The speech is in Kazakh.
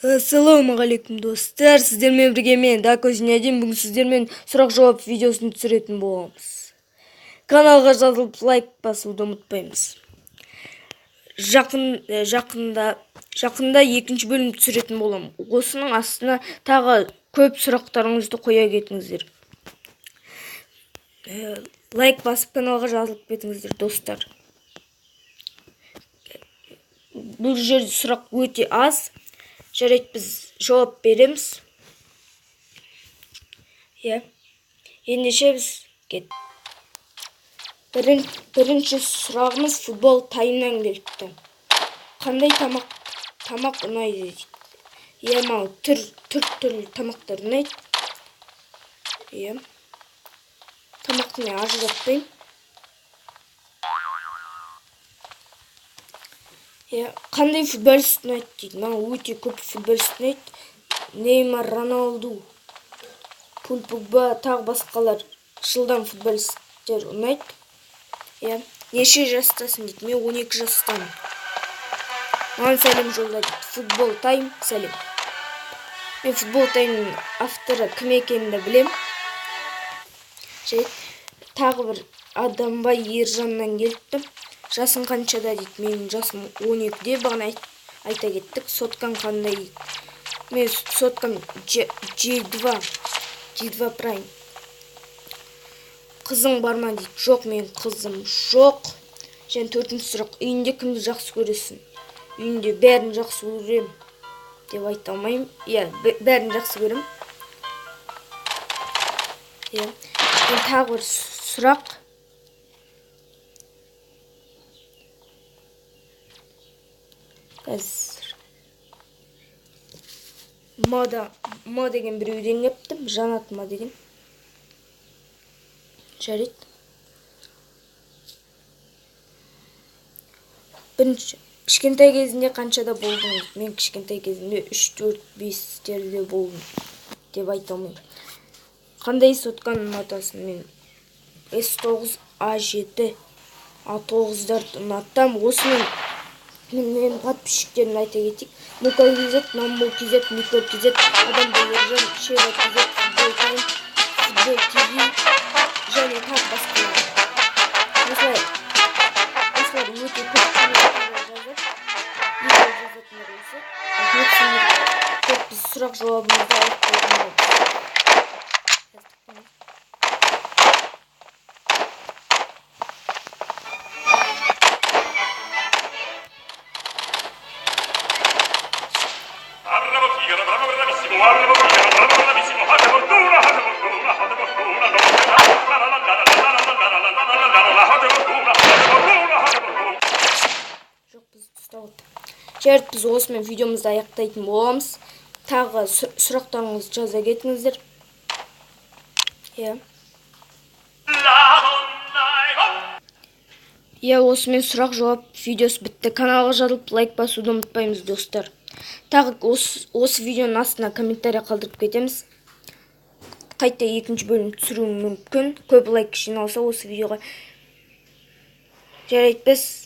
Ассалаумағалейкум достар, сіздермен бірге мен Дакозинядин. Бүгін сіздермен сұрақ-жауап видеосын түсіретін боламыз. Каналға жазылып лайк басуды ұмытпаймыз. Жақында екінші бөлім түсіретін болам. Осының астына тағы көп сұрақтарыңызды қоя кетіңіздер. Лайк басып каналға жазылып кетіңіздер достар. Бұл жерде сұрақ өте аз. Жарайды, біз жауап береміз. Ендеше біз кет. Бірінші сұрағымыз футбол таймнан келіпті. Қандай тамақ ұнайды дейді. Маған түрлі тамақтар ұнайды. Тамақты мен ажыратпаймын. Қандай футболист ұнайды дейді. Маған өте көп футболист ұнайды. Неймар, Роналду, Пол Погба, тағы басқалар жылдам футболисттер ұнайды. Неше жастасың дейді. Мен 12 жастамын. Маған сәлем жолда дейді. Футбол тайм, сәлем. Мен футбол таймның авторы кім екенін білем. Тағы бір Адамбай Ержаннан келіпті. Жасың қаншада дейді. Менің жасым 12-де. Бағана айта кеттік. Соткан қандай дейді. Мен соткам G2 Prime. Қызың бар ма дейді. Жоқ, мен қызым жоқ. Және төртінші сұрақ. Үйінде кімді жақсы көресің? Үйінде бәрін жақсы көрем деп айта алмаймын. Бәрін жақсы көрем. Тағы бір сұрақ. Ма деген біреуден кептім. Жанат ма деген. Жарайды. Бірінші, кішкентай кезінде қаншада болдың? Мен кішкентай кезінде 3-4-5-терде болдым деп айта алмаймын. Қандай сотканы ұнатасың? Мен S9, A7, A9'дарды ұнатам. Осымен мен подписчиктерін айта кетейік. Мука KZ, Намбол KZ, Микро KZ, Адамбай Ержан, Шева KZ, Футбол Тайм, Футбол TV және тағы басқалар. Осылар өте көп жазып, видео жазатындар осы. Көп біз сұрақ жауабымызды алып қойғанбыз. Жарайды, біз осымен видеомызды аяқтайтын боламыз. Тағы сұрақтарыңызды жаза кетіңіздер. Осымен сұрақ-жауап видеосы бітті. Каналға жазылып лайк басуды ұмытпаймыз достар. Тағы осы видеоның астына комментарий қалдырып кетеміз. Қайта екінші бөлім түсіруім мүмкін. Көп лайк жиналса осы видеоға. Жарайды, біз